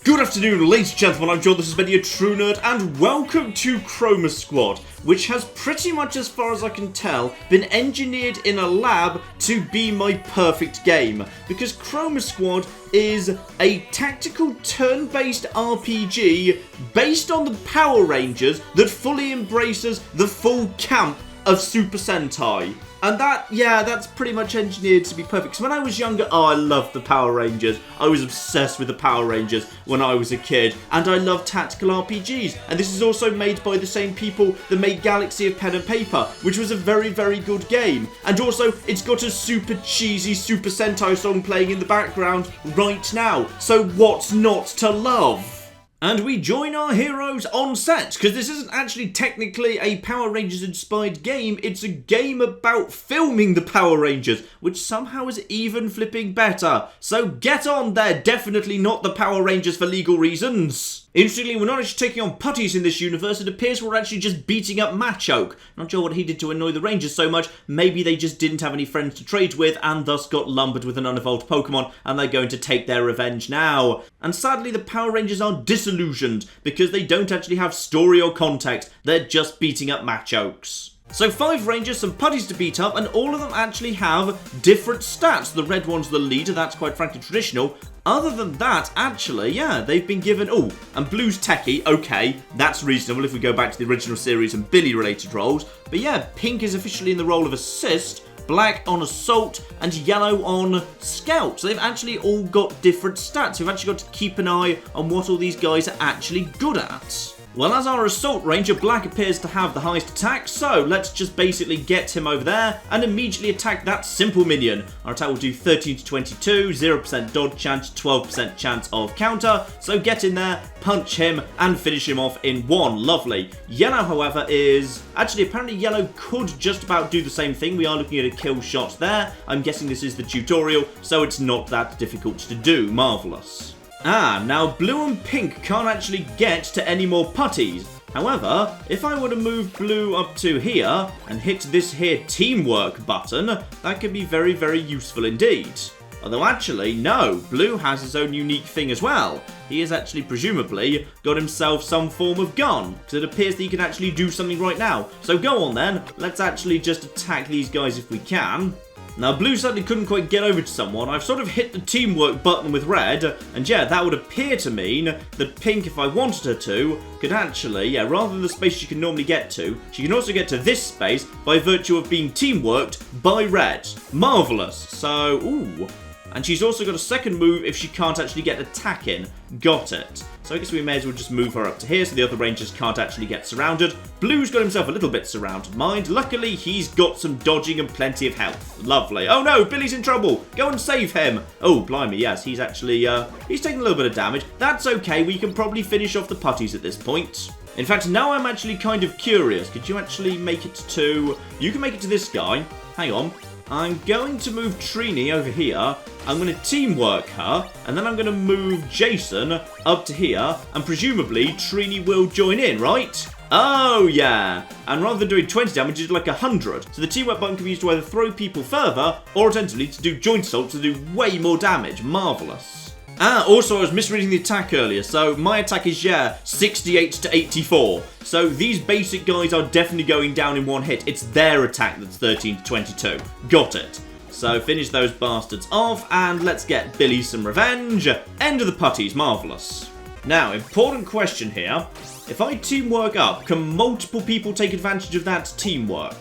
Good afternoon, ladies and gentlemen, I'm John, this is Benny, a true nerd, and welcome to Chroma Squad, which has pretty much, as far as I can tell, been engineered in a lab to be my perfect game. Because Chroma Squad is a tactical turn-based RPG based on the Power Rangers that fully embraces the full camp of Super Sentai. And that's pretty much engineered to be perfect. So when I was younger, I loved the Power Rangers. I was obsessed with the Power Rangers when I was a kid. And I love tactical RPGs. And this is also made by the same people that made Galaxy of Pen and Paper, which was a very, very good game. And also, it's got a super cheesy Super Sentai song playing in the background right now. So what's not to love? And we join our heroes on set, because this isn't actually technically a Power Rangers inspired game, it's a game about filming the Power Rangers, which somehow is even flipping better. So get on, they're definitely not the Power Rangers for legal reasons. Interestingly, we're not actually taking on putties in this universe, it appears we're actually just beating up Machoke. Not sure what he did to annoy the Rangers so much, maybe they just didn't have any friends to trade with and thus got lumbered with an unevolved Pokemon and they're going to take their revenge now. And sadly the Power Rangers are disillusioned because they don't actually have story or context, they're just beating up Machokes. So 5 Rangers, some putties to beat up, and all of them actually have different stats. The red one's the leader, that's quite frankly traditional. Other than that, actually, yeah, they've been given... Oh, and Blue's techie, okay, that's reasonable if we go back to the original series and Billy-related roles. But yeah, Pink is officially in the role of assist, Black on assault, and Yellow on scout. So they've actually all got different stats. We've actually got to keep an eye on what all these guys are actually good at. Well, as our Assault Ranger, Black appears to have the highest attack, so let's just basically get him over there and immediately attack that simple minion. Our attack will do 13 to 22, 0% dodge chance, 12% chance of counter, so get in there, punch him, and finish him off in one. Lovely. Yellow, however, is... Actually, apparently Yellow could just about do the same thing. We are looking at a kill shot there. I'm guessing this is the tutorial, so it's not that difficult to do. Marvellous. Now Blue and Pink can't actually get to any more putties. However, if I were to move Blue up to here and hit this here teamwork button, that could be very, very useful indeed. Although actually, no, Blue has his own unique thing as well. He has actually presumably got himself some form of gun, because it appears that he can actually do something right now. So go on then, let's actually just attack these guys if we can. Now, Blue sadly couldn't quite get over to someone. I've sort of hit the teamwork button with Red, and yeah, that would appear to mean that Pink, if I wanted her to, could actually, yeah, rather than the space she can normally get to, she can also get to this space by virtue of being teamworked by Red. Marvellous. So, ooh. And she's also got a second move if she can't actually get an attack in. Got it. So I guess we may as well just move her up to here so the other Rangers can't actually get surrounded. Blue's got himself a little bit surrounded, mind. Luckily, he's got some dodging and plenty of health. Lovely. Oh no, Billy's in trouble. Go and save him. Oh, blimey, yes, he's actually, he's taking a little bit of damage. That's okay, we can probably finish off the putties at this point. In fact, now I'm actually kind of curious. Could you actually make it to... You can make it to this guy. Hang on. I'm going to move Trini over here, I'm going to teamwork her, and then I'm going to move Jason up to here, and presumably Trini will join in, right? Oh, yeah. And rather than doing 20 damage, it's like 100. So the teamwork button can be used to either throw people further, or alternatively to do joint assaults to do way more damage. Marvellous. Also, I was misreading the attack earlier, so my attack is, yeah, 68 to 84. So these basic guys are definitely going down in one hit. It's their attack that's 13 to 22. Got it. So finish those bastards off, and let's get Billy some revenge. End of the putties. Marvellous. Now, important question here. If I teamwork up, can multiple people take advantage of that teamwork?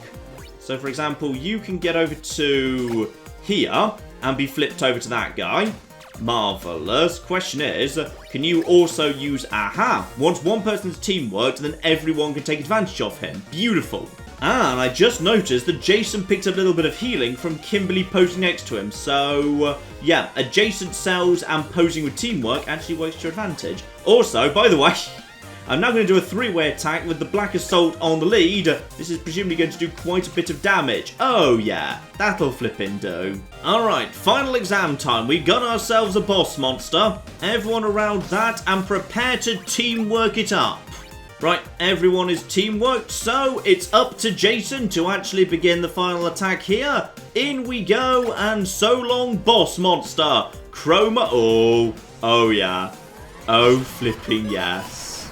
So, for example, you can get over to here and be flipped over to that guy. Marvellous. Question is, can you also use AHA? Once one person's teamworked, then everyone can take advantage of him. Beautiful. And I just noticed that Jason picked up a little bit of healing from Kimberly posing next to him. So, yeah, adjacent cells and posing with teamwork actually works to your advantage. Also, by the way, I'm now going to do a 3-way attack with the Black Assault on the lead. This is presumably going to do quite a bit of damage. Oh yeah, that'll flippin' do. Alright, final exam time. We got ourselves a boss monster. Everyone around that and prepare to teamwork it up. Right, everyone is teamworked, so it's up to Jason to actually begin the final attack here. In we go, and so long, boss monster. Chroma, oh yeah. Oh, flipping yes.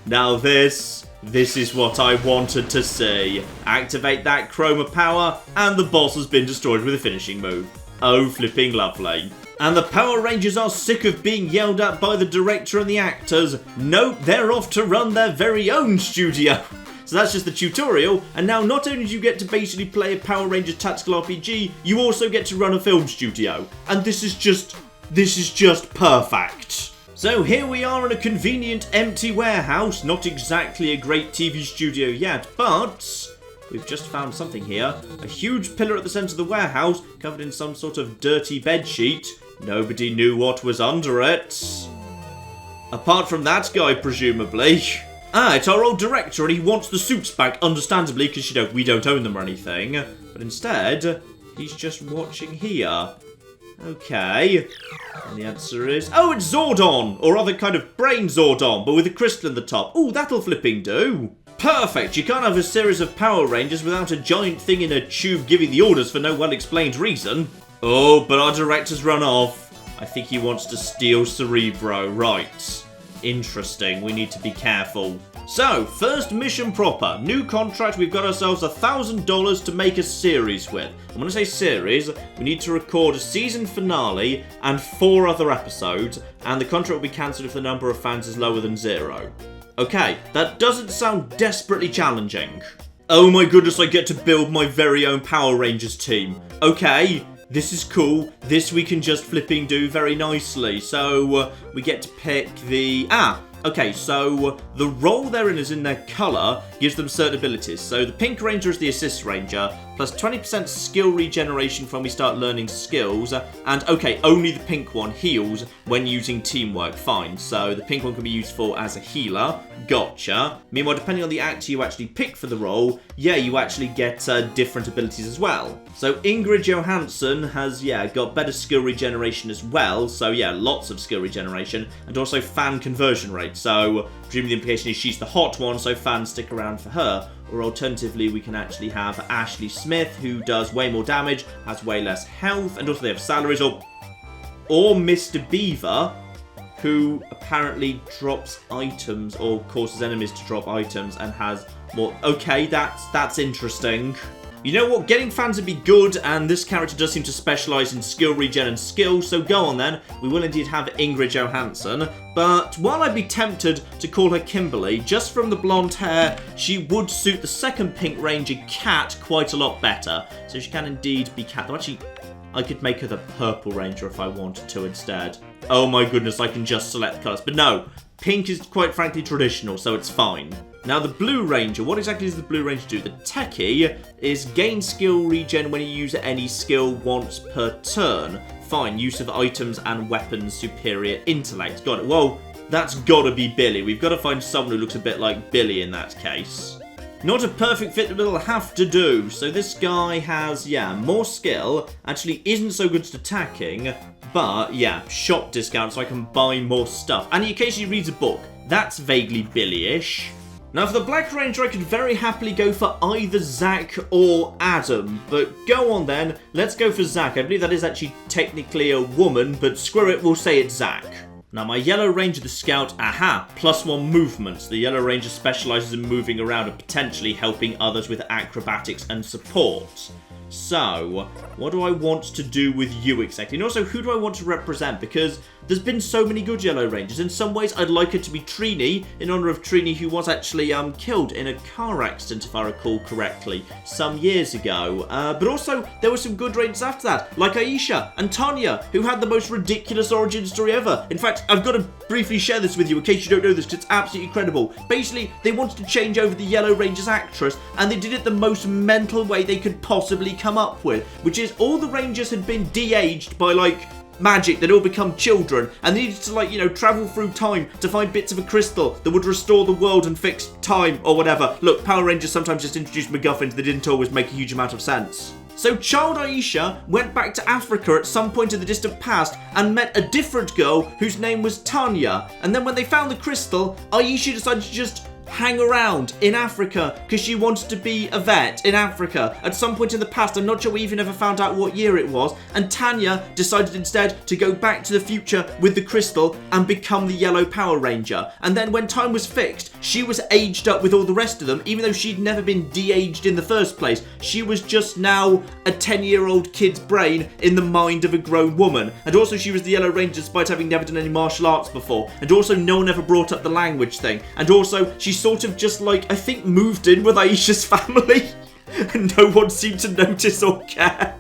Now this is what I wanted to see. Activate that Chroma power, and the boss has been destroyed with a finishing move. Oh, flipping lovely. And the Power Rangers are sick of being yelled at by the director and the actors. Nope, they're off to run their very own studio. So that's just the tutorial, and now not only do you get to basically play a Power Rangers tactical RPG, you also get to run a film studio. And this is just perfect. So here we are in a convenient empty warehouse, not exactly a great TV studio yet, but we've just found something here. A huge pillar at the centre of the warehouse, covered in some sort of dirty bedsheet. Nobody knew what was under it. Apart from that guy, presumably. Ah, it's our old director and he wants the suits back, understandably, because, you know, we don't own them or anything. But instead, he's just watching here. Okay. And the answer is, oh, it's Zordon! Or other kind of brain Zordon, but with a crystal in the top. Ooh, that'll flipping do. Perfect! You can't have a series of Power Rangers without a giant thing in a tube giving the orders for no well-explained reason. Oh, but our director's run off. I think he wants to steal Cerebro. Right. Interesting. We need to be careful. So, first mission proper. New contract. We've got ourselves $1,000 to make a series with. And when I say series, we need to record a season finale and 4 other episodes. And the contract will be cancelled if the number of fans is lower than 0. Okay, that doesn't sound desperately challenging. Oh my goodness, I get to build my very own Power Rangers team. Okay, this is cool. This we can just flipping do very nicely. So, we get to pick the... Okay, so the role they're in is in their colour, gives them certain abilities. So the Pink Ranger is the Assist Ranger, plus 20% skill regeneration when we start learning skills. And, okay, only the pink one heals when using teamwork. Fine, so the pink one can be useful as a healer. Gotcha. Meanwhile, depending on the actor you actually pick for the role, yeah, you actually get different abilities as well. So Ingrid Johansson has, yeah, got better skill regeneration as well. So, yeah, lots of skill regeneration. And also fan conversion rate. So, presumably the implication is she's the hot one, so fans stick around for her. Or alternatively, we can actually have Ashley Smith, who does way more damage, has way less health, and also they have salaries. Or Mr. Beaver, who apparently drops items, or causes enemies to drop items, and has more... Okay, that's interesting. You know what, getting fans would be good, and this character does seem to specialise in skill regen and skill, so go on then. We will indeed have Ingrid Johansson, but while I'd be tempted to call her Kimberly, just from the blonde hair, she would suit the second Pink Ranger, Cat, quite a lot better. So she can indeed be Cat. Though actually, I could make her the Purple Ranger if I wanted to instead. Oh my goodness, I can just select colours. But no, pink is quite frankly traditional, so it's fine. Now the Blue Ranger, what exactly does the Blue Ranger do? The Techie is gain skill regen when you use any skill once per turn. Fine, use of items and weapons, superior intellect. Got it. Well, that's gotta be Billy. We've got to find someone who looks a bit like Billy in that case. Not a perfect fit, but it'll have to do. So this guy has, yeah, more skill. Actually isn't so good at attacking, but yeah, shop discount so I can buy more stuff. And he occasionally reads a book. That's vaguely Billy-ish. Now for the Black Ranger, I could very happily go for either Zach or Adam, but go on then, let's go for Zach. I believe that is actually technically a woman, but screw it, we'll say it's Zach. Now my Yellow Ranger, the Scout, +1 movement. The Yellow Ranger specialises in moving around and potentially helping others with acrobatics and support. So, what do I want to do with you exactly? And also, who do I want to represent? Because there's been so many good Yellow Rangers. In some ways, I'd like it to be Trini, in honour of Trini, who was actually killed in a car accident, if I recall correctly, some years ago. But also, there were some good Rangers after that, like Aisha and Tanya, who had the most ridiculous origin story ever. In fact, I've got to briefly share this with you in case you don't know this, because it's absolutely incredible. Basically, they wanted to change over the Yellow Ranger's actress, and they did it the most mental way they could possibly come up with, which is all the Rangers had been de-aged by, like, magic. They'd all become children, and they needed to, like, you know, travel through time to find bits of a crystal that would restore the world and fix time or whatever. Look, Power Rangers sometimes just introduced MacGuffins that didn't always make a huge amount of sense. So child Aisha went back to Africa at some point in the distant past and met a different girl whose name was Tanya. And then when they found the crystal, Aisha decided to just hang around in Africa because she wanted to be a vet in Africa at some point in the past. I'm not sure we even ever found out what year it was. And Tanya decided instead to go back to the future with the crystal and become the Yellow Power Ranger. And then when time was fixed, she was aged up with all the rest of them, even though she'd never been de-aged in the first place. She was just now a 10-year-old kid's brain in the mind of a grown woman. And also she was the Yellow Ranger despite having never done any martial arts before. And also no one ever brought up the language thing. And also she sort of just like, I think, moved in with Aisha's family. And no one seemed to notice or care.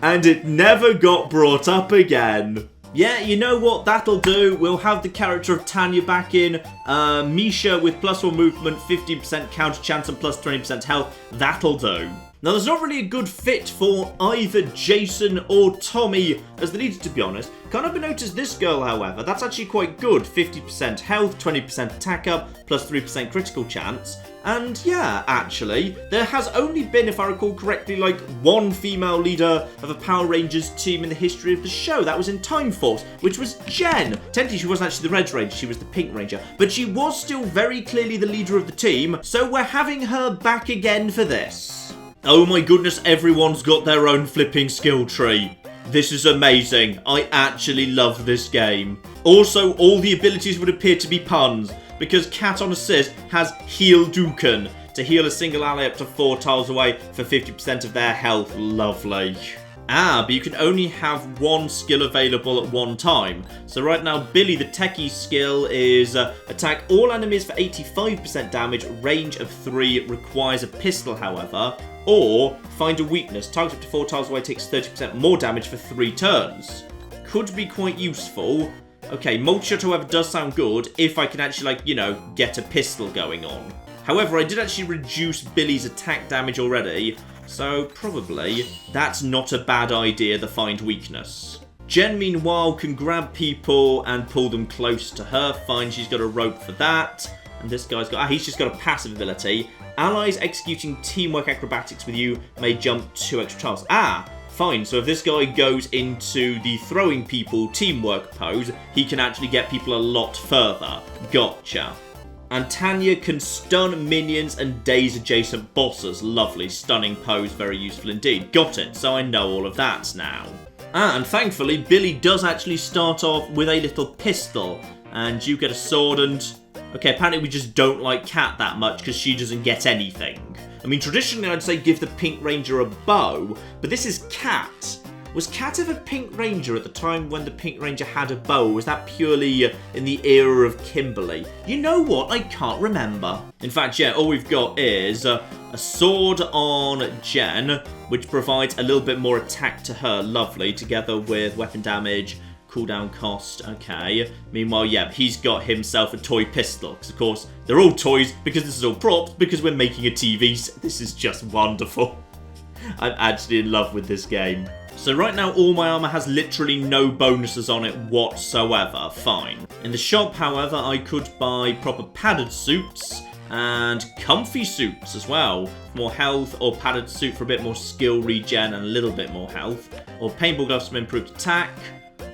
And it never got brought up again. Yeah, you know what? That'll do. We'll have the character of Tanya back in. Misha with +1 movement, 15% counter chance and +20% health. That'll do. Now, there's not really a good fit for either Jason or Tommy as the leader, to be honest. Can't help but notice this girl, however. That's actually quite good. 50% health, 20% attack up, +3% critical chance. And yeah, actually, there has only been, if I recall correctly, like one female leader of a Power Rangers team in the history of the show. That was in Time Force, which was Jen. Technically, she wasn't actually the Red Ranger, she was the Pink Ranger. But she was still very clearly the leader of the team, so we're having her back again for this. Oh my goodness, everyone's got their own flipping skill tree. This is amazing. I actually love this game. Also, all the abilities would appear to be puns, because Cat on Assist has Heal Duken to heal a single ally up to 4 tiles away for 50% of their health. Lovely. Ah, but you can only have one skill available at one time. So right now, Billy the Techie skill is attack all enemies for 85% damage, range of 3, requires a pistol, however. Or find a weakness, target up to 4 tiles away, takes 30% more damage for 3 turns. Could be quite useful. Okay, multi-shot, however, does sound good if I can actually, like, you know, get a pistol going on. However, I did actually reduce Billy's attack damage already, so probably that's not a bad idea, the find weakness. Jen, meanwhile, can grab people and pull them close to her. Fine, she's got a rope for that. And this guy's got, he's just got a passive ability. Allies executing teamwork acrobatics with you may jump 2 extra tiles. Ah, fine. So if this guy goes into the throwing people teamwork pose, he can actually get people a lot further. Gotcha. And Tanya can stun minions and daze adjacent bosses. Lovely. Stunning pose. Very useful indeed. Got it. So I know all of that now. Ah, and thankfully, Billy does actually start off with a little pistol. And you get a sword and... Okay, apparently we just don't like Cat that much because she doesn't get anything. I mean, traditionally I'd say give the Pink Ranger a bow, but this is Cat. Was Cat ever Pink Ranger at the time when the Pink Ranger had a bow? Or was that purely in the era of Kimberly? You know what? I can't remember. In fact, yeah, all we've got is a sword on Jen, which provides a little bit more attack to her. Lovely, together with weapon damage, cooldown cost, okay. Meanwhile, yeah, he's got himself a toy pistol. Because, of course, they're all toys because this is all props, because we're making a TV. This is just wonderful. I'm actually in love with this game. So right now, all my armor has literally no bonuses on it whatsoever. Fine. In the shop, however, I could buy proper padded suits and comfy suits as well. More health, or padded suit for a bit more skill regen and a little bit more health. Or paintball gloves for improved attack.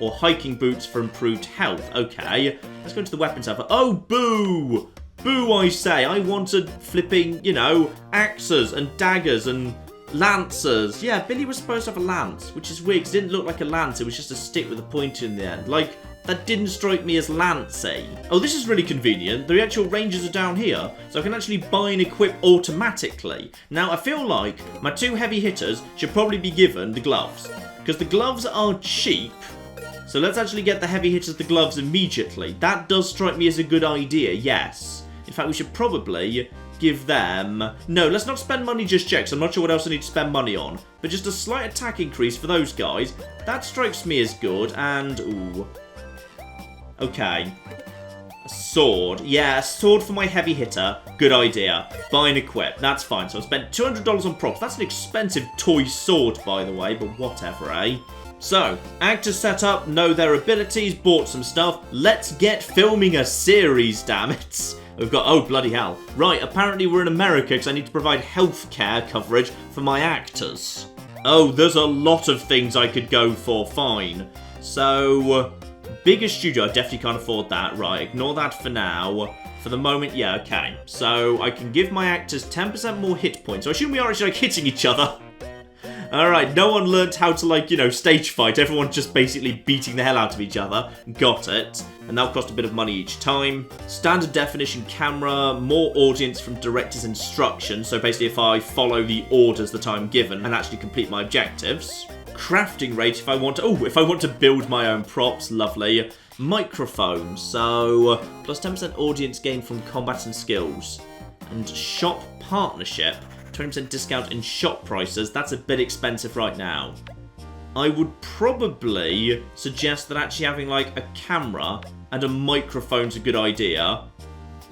Or hiking boots for improved health. Okay, let's go into the weapons alpha. Oh, boo! Boo, I say. I wanted flipping, you know, axes and daggers and lancers. Yeah, Billy was supposed to have a lance, which is weird because it didn't look like a lance. It was just a stick with a point in the end. Like, that didn't strike me as lancy. Oh, this is really convenient. The actual ranges are down here, so I can actually buy and equip automatically. Now, I feel like my 2 heavy hitters should probably be given the gloves, because the gloves are cheap. So let's actually get the heavy hitters the gloves immediately. That does strike me as a good idea, yes. In fact, we should probably give them... No, let's not spend money just yet, because I'm not sure what else I need to spend money on. But just a slight attack increase for those guys. That strikes me as good, and... Ooh. Okay. A sword. Yeah, a sword for my heavy hitter. Good idea. Buy and equip. That's fine. So I spent $200 on props. That's an expensive toy sword, by the way, but whatever, eh? So, actors set up, know their abilities, bought some stuff. Let's get filming a series, damn it. We've got, oh bloody hell. Right, apparently we're in America because I need to provide healthcare coverage for my actors. Oh, there's a lot of things I could go for, fine. So, bigger studio, I definitely can't afford that. Right, ignore that for now. For the moment, yeah, okay. So I can give my actors 10% more hit points. So I assume we are actually like hitting each other. Alright, no one learned how to, like, you know, stage fight. Everyone's just basically beating the hell out of each other. Got it. And that'll cost a bit of money each time. Standard definition camera, more audience from director's instructions. So basically if I follow the orders that I'm given and actually complete my objectives. Crafting rate if I want to... Oh, if I want to build my own props, lovely. Microphone, so plus 10% audience gain from combat and skills. And shop partnership. 20% discount in shop prices. That's a bit expensive right now. I would probably suggest that actually having like a camera and a microphone's a good idea.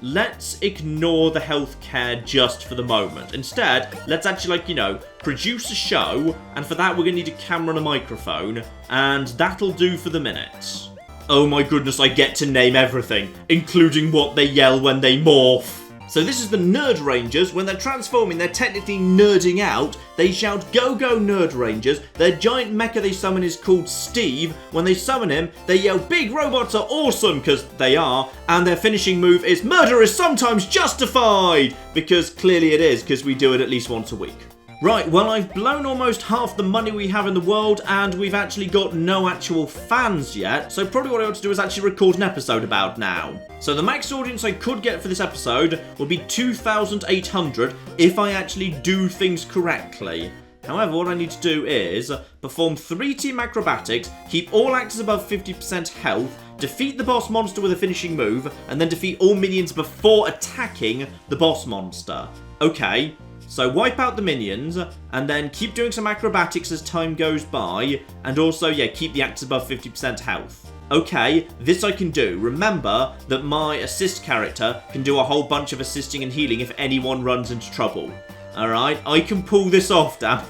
Let's ignore the healthcare just for the moment. Instead, let's actually, like, you know, produce a show, and for that we're going to need a camera and a microphone, and that'll do for the minute. Oh my goodness, I get to name everything, including what they yell when they morph. So this is the Nerd Rangers. When they're transforming, they're technically nerding out. They shout, "Go, go, Nerd Rangers." Their giant mecha they summon is called Steve. When they summon him, they yell, "Big robots are awesome," because they are. And their finishing move is, "Murder is sometimes justified," because clearly it is, because we do it at least once a week. Right, well, I've blown almost half the money we have in the world, and we've actually got no actual fans yet, so probably what I ought to do is actually record an episode about now. So the max audience I could get for this episode would be 2,800 if I actually do things correctly. However, what I need to do is perform 3 team acrobatics, keep all actors above 50% health, defeat the boss monster with a finishing move, and then defeat all minions before attacking the boss monster. Okay. So wipe out the minions, and then keep doing some acrobatics as time goes by, and also, yeah, keep the actors above 50% health. Okay, this I can do. Remember that my assist character can do a whole bunch of assisting and healing if anyone runs into trouble. Alright, I can pull this off, damn it.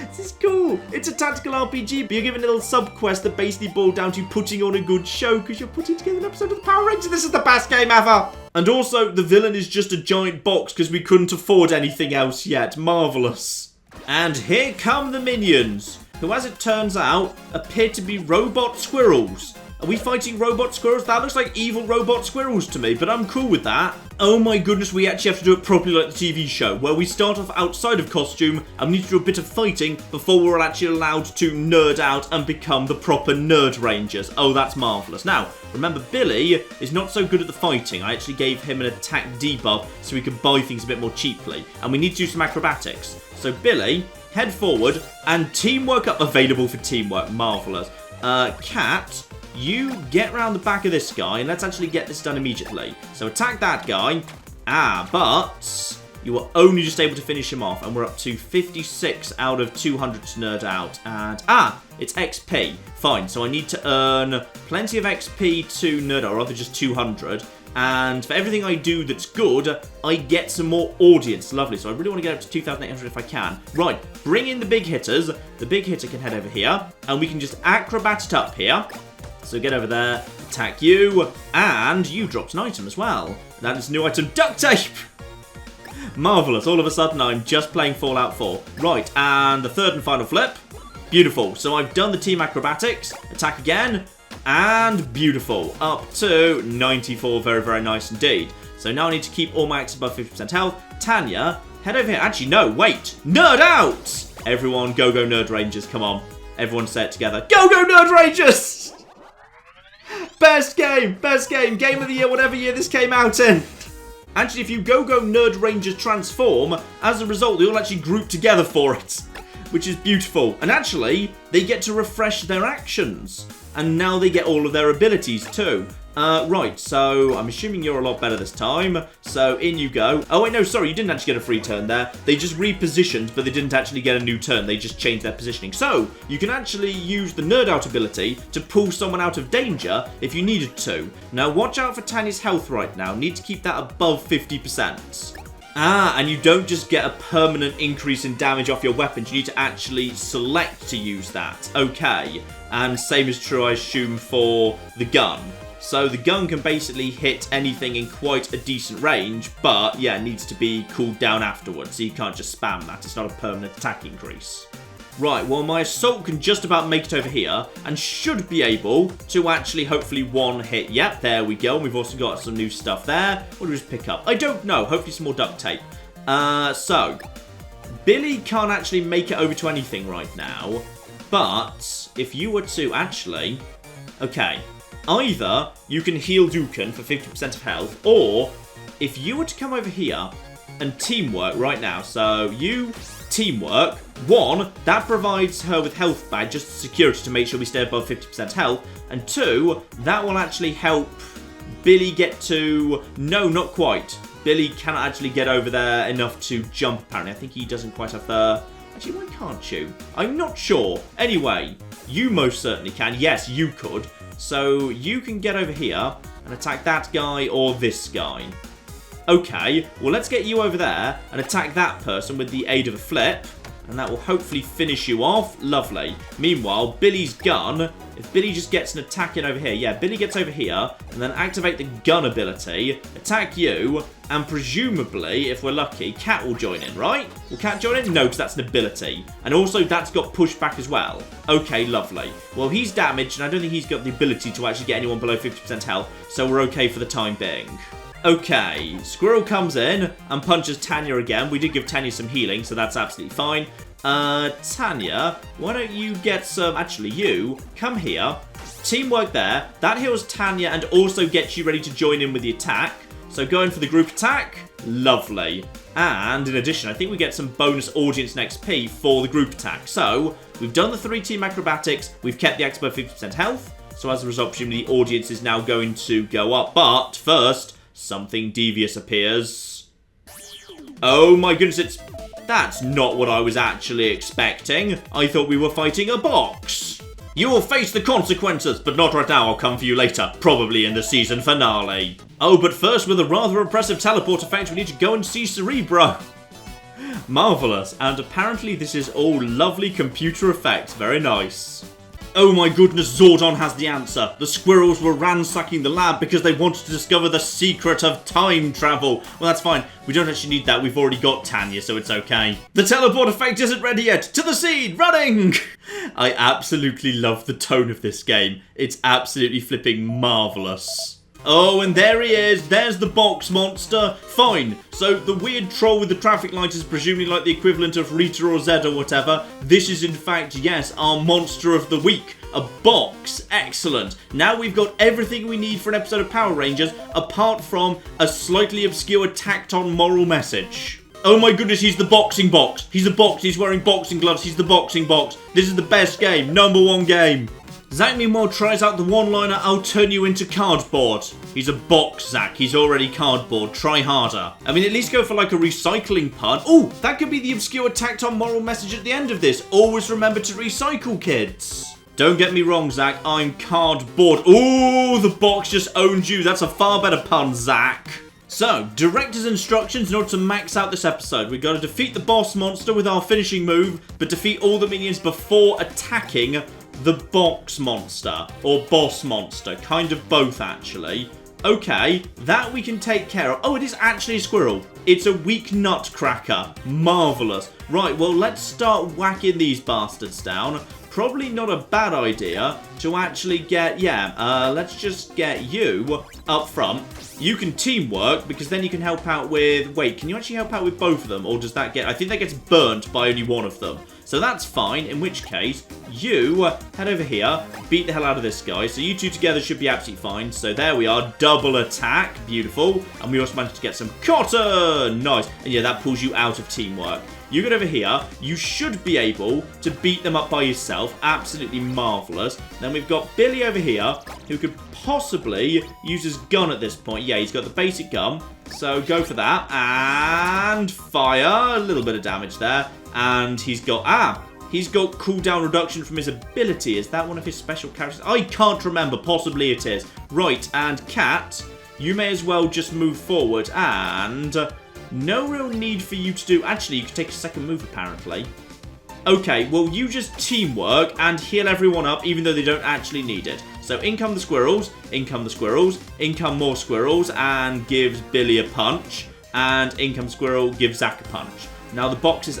This is cool. It's a tactical RPG, but you're given a little sub-quest that basically boils down to putting on a good show because you're putting together an episode of the Power Rangers. This is the best game ever. And also, the villain is just a giant box because we couldn't afford anything else yet. Marvellous. And here come the minions, who, as it turns out, appear to be robot squirrels. Are we fighting robot squirrels? That looks like evil robot squirrels to me, but I'm cool with that. Oh my goodness, we actually have to do it properly like the TV show, where we start off outside of costume and we need to do a bit of fighting before we're actually allowed to nerd out and become the proper Nerd Rangers. Oh, that's marvellous. Now, remember, Billy is not so good at the fighting. I actually gave him an attack debuff so he could buy things a bit more cheaply. And we need to do some acrobatics. So, Billy, head forward, and teamwork up. Available for teamwork. Marvellous. Cat, you get around the back of this guy, and let's actually get this done immediately. So attack that guy. But you were only just able to finish him off, and we're up to 56 out of 200 to nerd out. And, it's XP. Fine, so I need to earn plenty of XP to nerd out, or rather just 200. And for everything I do that's good, I get some more audience. Lovely. So I really want to get up to 2,800 if I can. Right, bring in the big hitters. The big hitter can head over here, and we can just acrobat it up here. So get over there, attack you, and you dropped an item as well. That is new item, duct tape! Marvellous, all of a sudden I'm just playing Fallout 4. Right, and the third and final flip. Beautiful, so I've done the team acrobatics, attack again, and beautiful. Up to 94, very, very nice indeed. So now I need to keep all my actors above 50% health. Tanya, head over here. Actually, no, wait, nerd out! Everyone, go, go, Nerd Rangers, come on. Everyone say it together. Go, go, Nerd Rangers! Best game, game of the year, whatever year this came out in. Actually, if you go Nerd Rangers transform, as a result, they all actually group together for it, which is beautiful. And actually, they get to refresh their actions, and now they get all of their abilities too. Right, so I'm assuming you're a lot better this time. So in you go. Oh wait, no, sorry, you didn't actually get a free turn there. They just repositioned, but they didn't actually get a new turn. They just changed their positioning. So you can actually use the nerd out ability to pull someone out of danger if you needed to. Now watch out for Tanya's health right now. Need to keep that above 50%. And you don't just get a permanent increase in damage off your weapons. You need to actually select to use that. Okay. And same is true, I assume, for the gun. So the gun can basically hit anything in quite a decent range, but yeah, it needs to be cooled down afterwards, so you can't just spam that. It's not a permanent attack increase. Right, well, my assault can just about make it over here and should be able to actually hopefully one hit. Yep, there we go. And we've also got some new stuff there. What do we just pick up? I don't know. Hopefully some more duct tape. So, Billy can't actually make it over to anything right now. But if you were to actually... Okay, either you can heal Dukan for 50% of health, or if you were to come over here and teamwork right now. So, you... teamwork. One, that provides her with health badge, just security to make sure we stay above 50% health. And two, that will actually help Billy get to... No, not quite. Billy cannot actually get over there enough to jump, apparently. I think he doesn't quite have the... Actually, why can't you? I'm not sure. Anyway, you most certainly can. Yes, you could. So you can get over here and attack that guy or this guy. Okay, well, let's get you over there and attack that person with the aid of a flip. And that will hopefully finish you off. Lovely. Meanwhile, Billy's gun, if Billy just gets an attack in over here. Yeah, Billy gets over here and then activate the gun ability, attack you, and presumably, if we're lucky, Cat will join in, right? Will Cat join in? No, because that's an ability. And also, that's got pushback as well. Okay, lovely. Well, he's damaged, and I don't think he's got the ability to actually get anyone below 50% health, so we're okay for the time being. Okay, Squirrel comes in and punches Tanya again. We did give Tanya some healing, so that's absolutely fine. Tanya, why don't you get some... Actually, you, come here. Teamwork there. That heals Tanya and also gets you ready to join in with the attack. So going for the group attack. Lovely. And in addition, I think we get some bonus audience and XP for the group attack. So, we've done the 3-team acrobatics. We've kept the expert 50% health. So as a result, presumably the audience is now going to go up. But first... something devious appears. Oh my goodness, that's not what I was actually expecting. I thought we were fighting a box. You will face the consequences, but not right now. I'll come for you later, probably in the season finale. Oh, but first, with a rather impressive teleport effect, we need to go and see Cerebro. Marvellous, and apparently this is all lovely computer effects. Very nice. Oh my goodness, Zordon has the answer. The squirrels were ransacking the lab because they wanted to discover the secret of time travel. Well, that's fine. We don't actually need that. We've already got Tanya, so it's okay. The teleport effect isn't ready yet. To the seed, running! I absolutely love the tone of this game. It's absolutely flipping marvellous. Oh, and there he is. There's the box monster. Fine. So the weird troll with the traffic light is presumably like the equivalent of Rita or Zed or whatever. This is in fact, yes, our monster of the week. A box. Excellent. Now we've got everything we need for an episode of Power Rangers, apart from a slightly obscure tacked-on moral message. Oh my goodness, he's the boxing box. He's a box. He's wearing boxing gloves. He's the boxing box. This is the best game. #1 game. Zack meanwhile tries out the one-liner, I'll turn you into cardboard. He's a box, Zack. He's already cardboard. Try harder. I mean, at least go for like a recycling pun. Oh, that could be the obscure tacked-on moral message at the end of this. Always remember to recycle, kids. Don't get me wrong, Zack. I'm cardboard. Oh, the box just owned you. That's a far better pun, Zack. So, director's instructions in order to max out this episode. We've got to defeat the boss monster with our finishing move, but defeat all the minions before attacking the box monster, or boss monster, kind of both actually. Okay, that we can take care of. Oh, it is actually a squirrel. It's a weak nutcracker. Marvellous. Right, well, let's start whacking these bastards down. Probably not a bad idea to actually get, let's just get you up front. You can teamwork, because then you can help out with... Wait, can you actually help out with both of them? Or does that get... I think that gets burnt by only one of them. So that's fine, in which case, you head over here, beat the hell out of this guy. So you two together should be absolutely fine. So there we are, double attack, beautiful. And we also managed to get some cotton, nice. And yeah, that pulls you out of teamwork. You get over here, you should be able to beat them up by yourself, absolutely marvellous. Then we've got Billy over here, who could possibly use his gun at this point. Yeah, he's got the basic gun, so go for that. And fire, a little bit of damage there. And he's got cooldown reduction from his ability. Is that one of his special characters? I can't remember. Possibly it is. Right, and Cat, you may as well just move forward. And no real need for you to do... Actually, you can take a second move, apparently. Okay, well, you just teamwork and heal everyone up, even though they don't actually need it. So in come the squirrels, in come the squirrels, in come more squirrels, and gives Billy a punch. And in come squirrel, gives Zack a punch. Now the box is...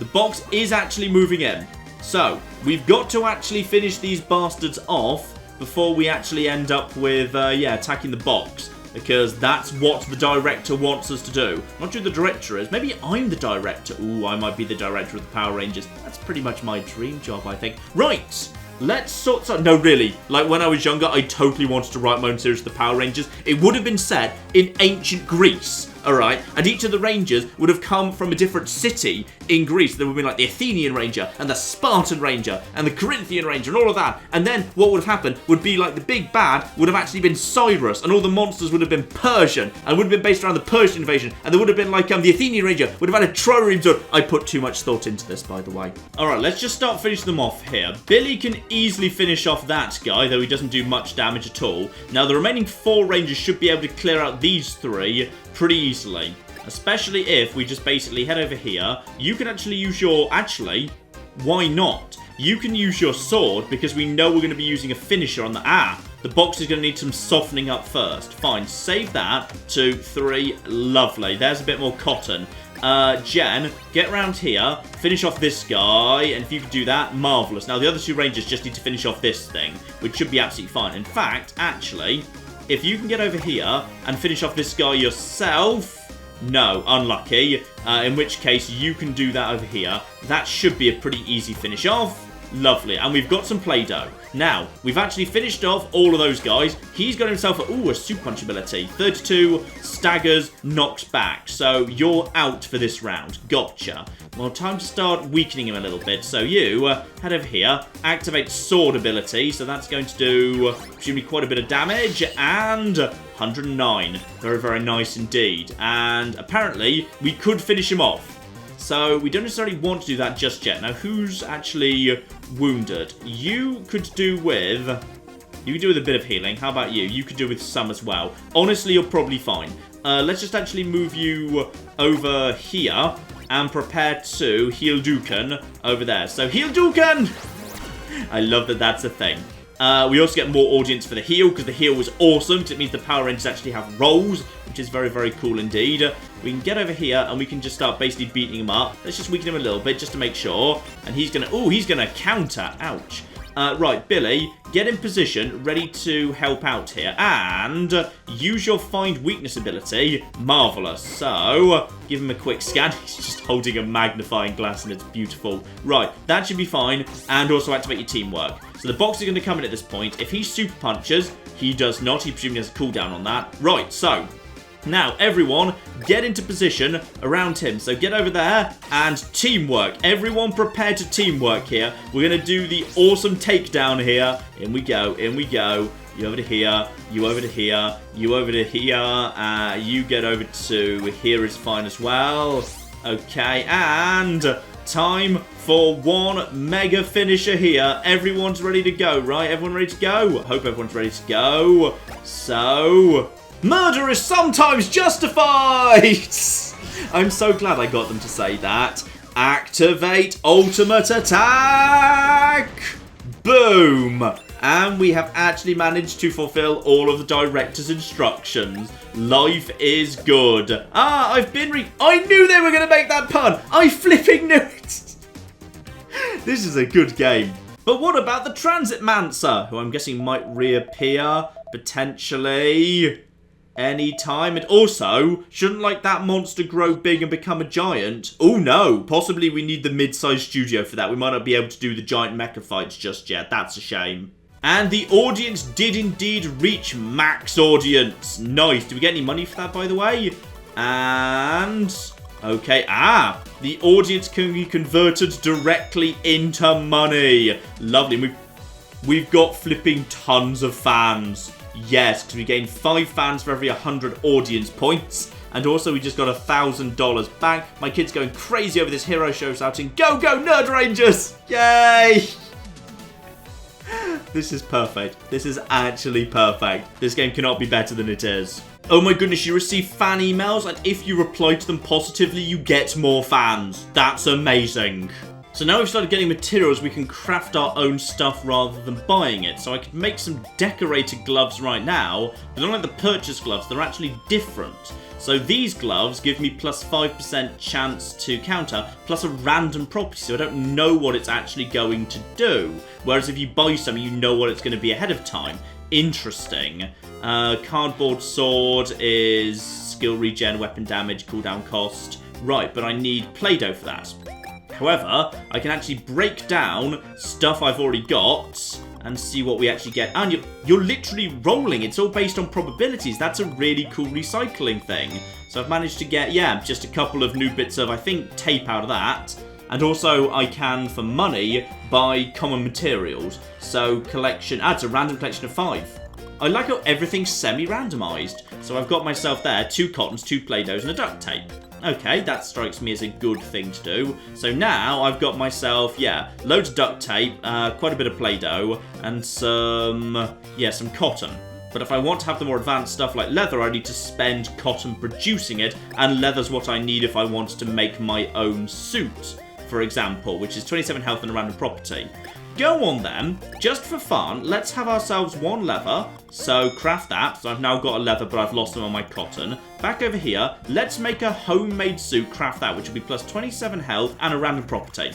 the box is actually moving in. So, we've got to actually finish these bastards off before we actually end up with, attacking the box. Because that's what the director wants us to do. Not who the director is. Maybe I'm the director. Ooh, I might be the director of the Power Rangers. That's pretty much my dream job, I think. Right! Let's sort of... No, really. Like, when I was younger, I totally wanted to write my own series of the Power Rangers. It would have been set in ancient Greece, alright? And each of the Rangers would have come from a different city in Greece. There would have been, like, the Athenian Ranger, and the Spartan Ranger, and the Corinthian Ranger, and all of that. And then, what would have happened would be, like, the big bad would have actually been Cyrus, and all the monsters would have been Persian, and would have been based around the Persian invasion. And there would have been, like, the Athenian Ranger would have had a trireme sword. I put too much thought into this, by the way. Alright, let's just start finishing them off here. Billy can easily finish off that guy, though he doesn't do much damage at all. Now, the remaining 4 Rangers should be able to clear out these 3 pretty easily. Especially if we just basically head over here. You can actually use your... Actually, why not? You can use your sword because we know we're going to be using a finisher on the... The box is going to need some softening up first. Fine, save that. 2, 3, lovely. There's a bit more cotton. Jen, get around here, finish off this guy, and if you could do that, marvellous. Now, the other 2 Rangers just need to finish off this thing, which should be absolutely fine. In fact, actually, if you can get over here and finish off this guy yourself... No, unlucky. In which case, you can do that over here. That should be a pretty easy finish off. Lovely. And we've got some Play-Doh. Now, we've actually finished off all of those guys. He's got himself a super punch ability. 32, staggers, knocks back. So, you're out for this round. Gotcha. Well, time to start weakening him a little bit. So, you head over here, activate sword ability. So, that's going to do, presumably, quite a bit of damage. And 109. Very, very nice indeed. And apparently, we could finish him off. So, we don't necessarily want to do that just yet. Now, who's actually wounded? You could do with a bit of healing. How about you? You could do with some as well. Honestly, you're probably fine. Let's just actually move you over here and prepare to heal Dukan over there. So, heal Dukan! I love that that's a thing. We also get more audience for the heal, because the heal was awesome, because it means the Power Rangers actually have rolls, which is very, very cool indeed. We can get over here, and we can just start basically beating him up. Let's just weaken him a little bit, just to make sure. And he's gonna counter. Ouch. Right, Billy, get in position, ready to help out here. And use your Find Weakness ability. Marvellous. So, give him a quick scan. He's just holding a magnifying glass, and it's beautiful. Right, that should be fine. And also activate your teamwork. So the box is going to come in at this point. If he super punches, he does not. He presumably has a cooldown on that. Right, so... Now, everyone, get into position around him. So get over there and teamwork. Everyone prepare to teamwork here. We're going to do the awesome takedown here. In we go, in we go. You over to here, you over to here, you over to here. You get over to here is fine as well. Okay, and time for one mega finisher here. Everyone's ready to go, right? Everyone ready to go? I hope everyone's ready to go. So... Murder is sometimes justified! I'm so glad I got them to say that. Activate ultimate attack! Boom! And we have actually managed to fulfill all of the director's instructions. Life is good. I knew they were going to make that pun! I flipping knew it! This is a good game. But what about the Transit Mancer, who I'm guessing might reappear, potentially... anytime. And also, shouldn't like that monster grow big and become a giant? Oh no, possibly we need the mid-sized studio for that. We might not be able to do the giant mecha fights just yet. That's a shame. And the audience did indeed reach max audience. Nice. Do we get any money for that, by the way? And... okay, the audience can be converted directly into money. Lovely. We've got flipping tons of fans. Yes, because we gain 5 fans for every 100 audience points. And also we just got $1,000 back. My kid's going crazy over this hero show, shouting, "Go, go, Nerd Rangers!" Yay! This is perfect. This is actually perfect. This game cannot be better than it is. Oh my goodness, you receive fan emails, and if you reply to them positively, you get more fans. That's amazing. So now we've started getting materials, we can craft our own stuff rather than buying it. So I could make some decorated gloves right now, but unlike the purchase gloves, they're actually different. So these gloves give me plus 5% chance to counter, plus a random property, so I don't know what it's actually going to do. Whereas if you buy something, you know what it's going to be ahead of time. Interesting. Cardboard sword is skill regen, weapon damage, cooldown cost. Right, but I need Play-Doh for that. However, I can actually break down stuff I've already got and see what we actually get. And you're literally rolling. It's all based on probabilities. That's a really cool recycling thing. So I've managed to get, yeah, just a couple of new bits of, I think, tape out of that. And also I can, for money, buy common materials. So collection, it's a random collection of 5. I like how everything's semi-randomised. So I've got myself there, 2 cottons, 2 Play-Dohs and a duct tape. Okay, that strikes me as a good thing to do. So now I've got myself, yeah, loads of duct tape, quite a bit of Play-Doh, and some cotton. But if I want to have the more advanced stuff like leather, I need to spend cotton producing it, and leather's what I need if I want to make my own suit, for example, which is 27 health and a random property. Go on then, just for fun, let's have ourselves 1 leather, so craft that, so I've now got a leather but I've lost them on my cotton. Back over here, let's make a homemade suit, craft that, which will be plus 27 health and a random property.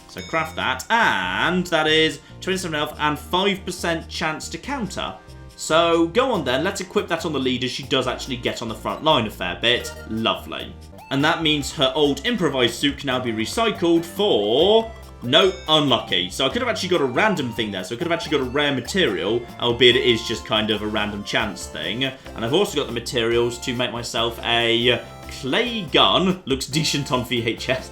So craft that, and that is 27 health and 5% chance to counter. So go on then, let's equip that on the leader, she does actually get on the front line a fair bit, lovely. And that means her old improvised suit can now be recycled for... No, unlucky. So I could have actually got a random thing there. So I could have actually got a rare material, albeit it is just kind of a random chance thing. And I've also got the materials to make myself a clay gun. Looks decent on VHS.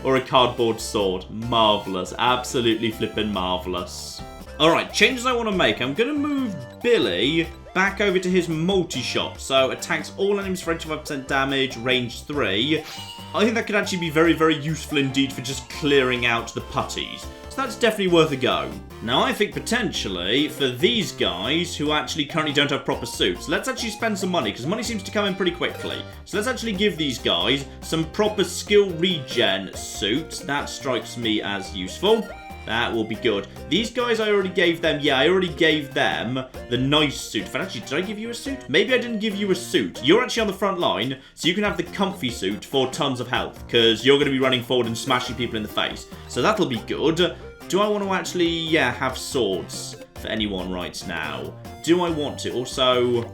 Or a cardboard sword. Marvellous. Absolutely flippin' marvellous. Alright, changes I want to make. I'm going to move Billy back over to his multi-shot. So attacks all enemies for 85% damage, range 3. I think that could actually be very, very useful indeed for just clearing out the putties. So that's definitely worth a go. Now I think potentially for these guys who actually currently don't have proper suits, let's actually spend some money because money seems to come in pretty quickly. So let's actually give these guys some proper skill regen suits. That strikes me as useful. That will be good. These guys I already gave them, yeah, I already gave them the nice suit. But actually, did I give you a suit? Maybe I didn't give you a suit. You're actually on the front line, so you can have the comfy suit for tons of health, because you're going to be running forward and smashing people in the face. So that'll be good. Do I want to actually, yeah, have swords for anyone right now? Do I want to? Also,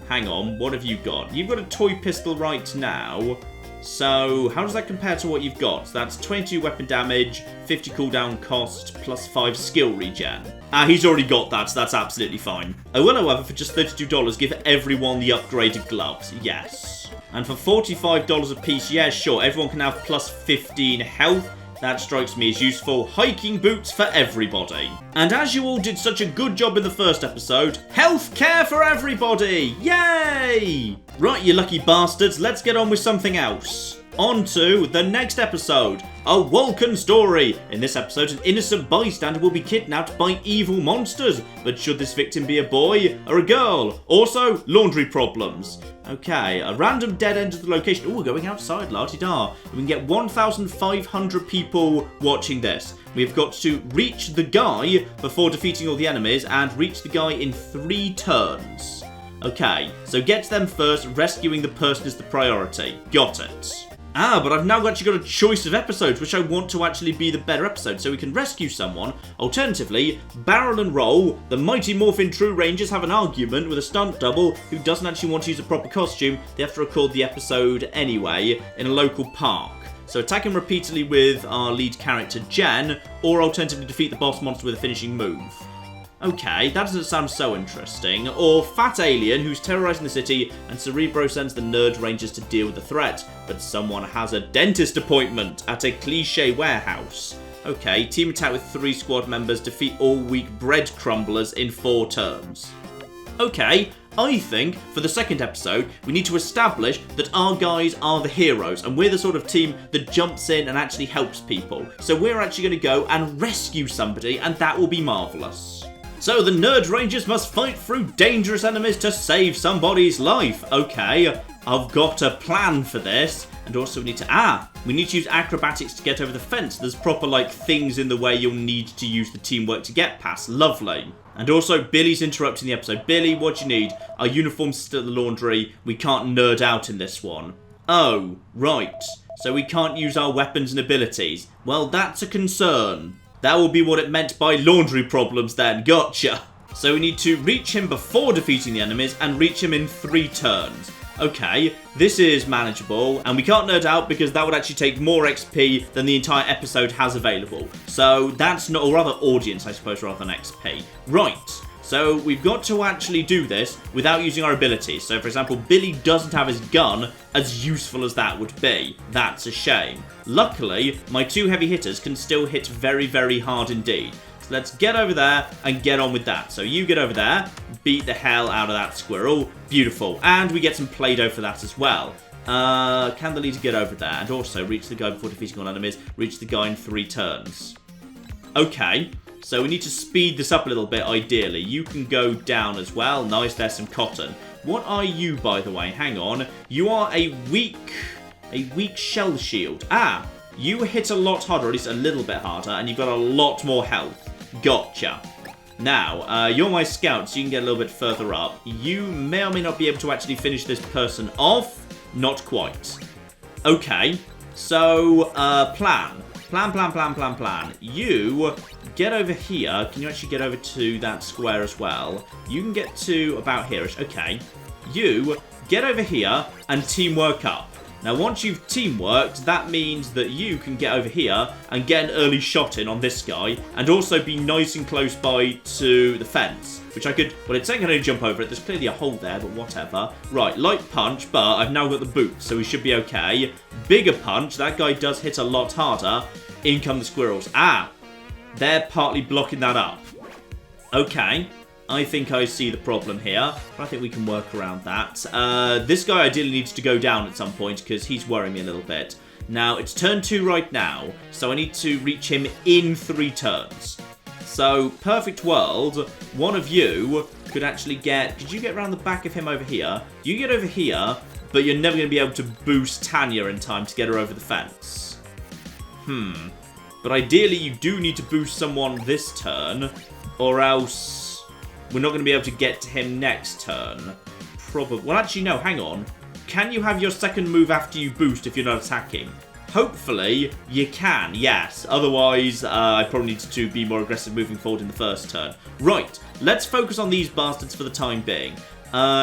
hang on, what have you got? You've got a toy pistol right now. So, how does that compare to what you've got? So that's 22 weapon damage, 50 cooldown cost, plus 5 skill regen. He's already got that, so that's absolutely fine. I will, however, for just $32, give everyone the upgraded gloves. Yes. And for $45 a piece, yeah, sure, everyone can have plus 15 health. That strikes me as useful. Hiking boots for everybody. And as you all did such a good job in the first episode, healthcare for everybody! Yay! Right, you lucky bastards, let's get on with something else. On to the next episode, a Vulcan story. In this episode, an innocent bystander will be kidnapped by evil monsters. But should this victim be a boy or a girl? Also, laundry problems. Okay, a random dead end of the location. Oh, we're going outside, la-di-da. We can get 1,500 people watching this. We've got to reach the guy before defeating all the enemies and reach the guy in 3 turns. Okay, so get to them first, rescuing the person is the priority. Got it. But I've now actually got a choice of episodes, which I want to actually be the better episode, so we can rescue someone. Alternatively, barrel and roll. The Mighty Morphin True Rangers have an argument with a stunt double who doesn't actually want to use a proper costume. They have to record the episode anyway in a local park. So attack him repeatedly with our lead character Jen, or alternatively defeat the boss monster with a finishing move. Okay, that doesn't sound so interesting. Or Fat Alien, who's terrorising the city, and Cerebro sends the Nerd Rangers to deal with the threat. But someone has a dentist appointment at a cliché warehouse. Okay, team attack with 3 squad members, defeat all weak bread crumblers in 4 turns. Okay, I think for the second episode, we need to establish that our guys are the heroes, and we're the sort of team that jumps in and actually helps people. So we're actually going to go and rescue somebody, and that will be marvellous. So the Nerd Rangers must fight through dangerous enemies to save somebody's life. Okay, I've got a plan for this. And also we need to use acrobatics to get over the fence. There's proper, like, things in the way you'll need to use the teamwork to get past. Lovely. And also, Billy's interrupting the episode. Billy, what do you need? Our uniform's still at the laundry. We can't nerd out in this one. Oh, right. So we can't use our weapons and abilities. Well, that's a concern. That will be what it meant by laundry problems then. Gotcha. So we need to reach him before defeating the enemies and reach him in 3 turns. Okay, this is manageable, and we can't nerd out because that would actually take more XP than the entire episode has available. So that's not, or rather audience, I suppose, rather than XP. Right, so we've got to actually do this without using our abilities. So, for example, Billy doesn't have his gun, as useful as that would be. That's a shame. Luckily, my 2 heavy hitters can still hit very, very hard indeed. So let's get over there and get on with that. So you get over there, beat the hell out of that squirrel. Beautiful. And we get some Play-Doh for that as well. Can the leader get over there? And also reach the guy before defeating all enemies. Reach the guy in 3 turns. Okay. So we need to speed this up a little bit, ideally. You can go down as well. Nice, there's some cotton. What are you, by the way? Hang on. You are a weak shell shield. You hit a lot harder, or at least a little bit harder, and you've got a lot more health. Gotcha. Now, you're my scout, so you can get a little bit further up. You may or may not be able to actually finish this person off. Not quite. Okay. So, plan. Plan. You get over here. Can you actually get over to that square as well? You can get to about here-ish. Okay. You get over here and teamwork up. Now, once you've teamworked, that means that you can get over here and get an early shot in on this guy, and also be nice and close by to the fence, which I could, well, it's saying I can only jump over it. There's clearly a hole there, but whatever. Right, light punch, but I've now got the boot, so we should be okay. Bigger punch, that guy does hit a lot harder. In come the squirrels. They're partly blocking that up. Okay. I think I see the problem here, but I think we can work around that. This guy ideally needs to go down at some point because he's worrying me a little bit. Now, it's turn 2 right now, so I need to reach him in 3 turns. So, perfect world, one of you could actually get... Did you get around the back of him over here? You get over here, but you're never going to be able to boost Tanya in time to get her over the fence. But ideally, you do need to boost someone this turn, or else... we're not going to be able to get to him next turn. Probably. Well, actually, no, hang on. Can you have your second move after you boost if you're not attacking? Hopefully, you can, yes. Otherwise, I probably need to be more aggressive moving forward in the first turn. Right, let's focus on these bastards for the time being.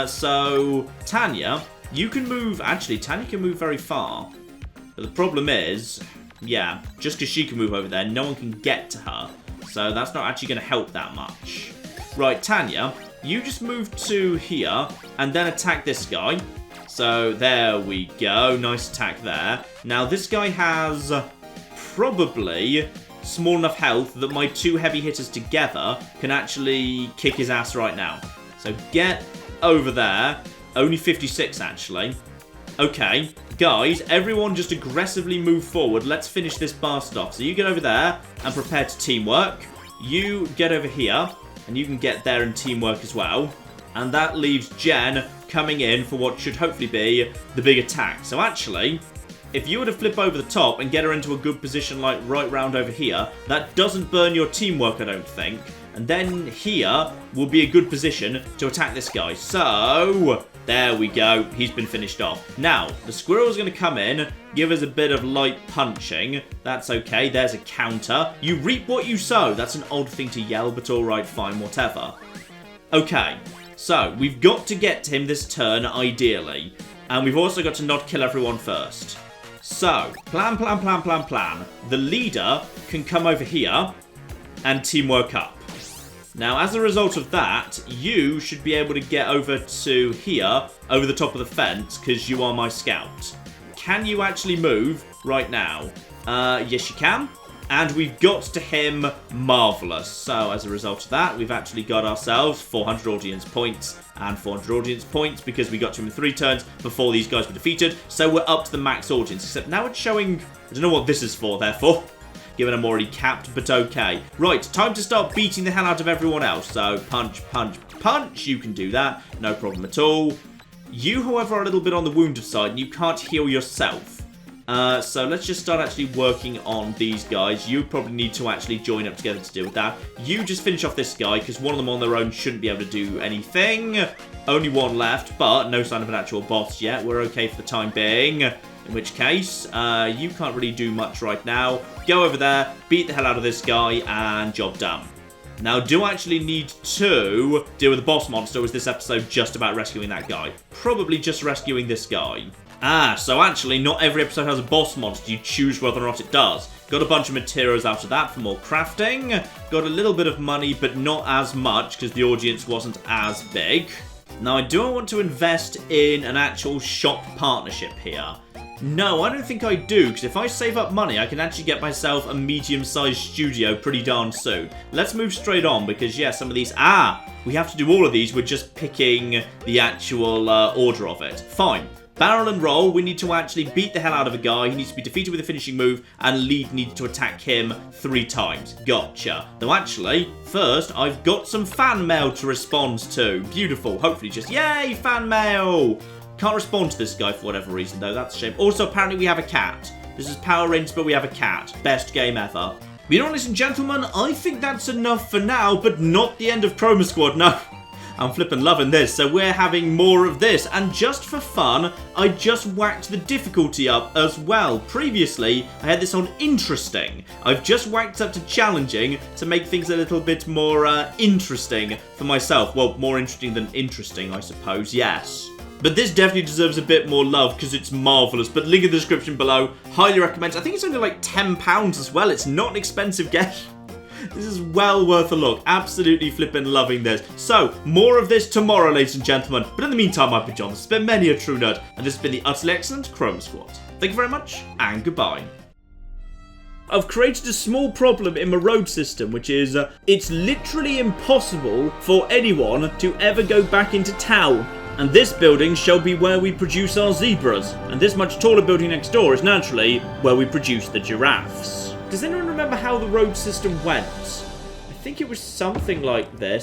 So, Tanya, you can move... Actually, Tanya can move very far. But the problem is, yeah, just because she can move over there, no one can get to her. So that's not actually going to help that much. Right, Tanya, you just move to here and then attack this guy. So there we go. Nice attack there. Now, this guy has probably small enough health that my 2 heavy hitters together can actually kick his ass right now. So get over there. Only 56, actually. Okay, guys, everyone just aggressively move forward. Let's finish this bastard off. So you get over there and prepare to teamwork. You get over here. And you can get there in teamwork as well. And that leaves Jen coming in for what should hopefully be the big attack. So actually, if you were to flip over the top and get her into a good position like right round over here, that doesn't burn your teamwork, I don't think. And then here will be a good position to attack this guy. So, there we go. He's been finished off. Now, the squirrel's going to come in, give us a bit of light punching. That's okay. There's a counter. You reap what you sow. That's an odd thing to yell, but alright, fine, whatever. Okay, so we've got to get to him this turn, ideally. And we've also got to not kill everyone first. So, plan. The leader can come over here and teamwork up. Now, as a result of that, you should be able to get over to here, over the top of the fence, because you are my scout. Can you actually move right now? Yes, you can. And we've got to him. Marvellous. So, as a result of that, we've actually got ourselves 400 audience points and 400 audience points because we got to him in 3 turns before these guys were defeated. So, we're up to the max audience. Except now it's showing... I don't know what this is for, therefore. given I'm already capped, but okay. Right, time to start beating the hell out of everyone else. So, punch, punch, punch. You can do that. No problem at all. You, however, are a little bit on the wounded side, and you can't heal yourself. So let's just start actually working on these guys. You probably need to actually join up together to deal with that. You just finish off this guy, because one of them on their own shouldn't be able to do anything. Only one left, but no sign of an actual boss yet. We're okay for the time being. In which case, you can't really do much right now. Go over there, beat the hell out of this guy, and job done. Now, do I actually need to deal with the boss monster, or is this episode just about rescuing that guy? Probably just rescuing this guy. Ah, so actually, not every episode has a boss monster. You choose whether or not it does. Got a bunch of materials out of that for more crafting. Got a little bit of money, but not as much, because the audience wasn't as big. Now, do I want to invest in an actual shop partnership here? No, I don't think I do, because if I save up money, I can actually get myself a medium-sized studio pretty darn soon. Let's move straight on, because, yeah, some of these... Ah, we have to do all of these. We're just picking the actual order of it. Fine. Barrel and roll, we need to actually beat the hell out of a guy. He needs to be defeated with a finishing move, and Lead needs to attack him 3 times. Gotcha. Though actually, first, I've got some fan mail to respond to. Beautiful. Hopefully just, yay, fan mail! Can't respond to this guy for whatever reason, though. That's a shame. Also, apparently we have a cat. This is Power Rangers, but we have a cat. Best game ever. But you know what, ladies and gentlemen? I think that's enough for now, but not the end of Chroma Squad, no. I'm flippin' loving this, so we're having more of this. And just for fun, I just whacked the difficulty up as well. Previously, I had this on interesting. I've just whacked up to challenging to make things a little bit more interesting for myself. Well, more interesting than interesting, I suppose, yes. But this definitely deserves a bit more love because it's marvellous. But link in the description below. Highly recommend. I think it's only like £10 as well. It's not an expensive game. This is well worth a look. Absolutely flippin' loving this. So, more of this tomorrow, ladies and gentlemen. But in the meantime, I've been John. This has been many a true nerd. And this has been the utterly excellent Chroma Squad. Thank you very much, and goodbye. I've created a small problem in my road system, which is, it's literally impossible for anyone to ever go back into town. And this building shall be where we produce our zebras. And this much taller building next door is naturally where we produce the giraffes. Does anyone remember how the road system went? I think it was something like this.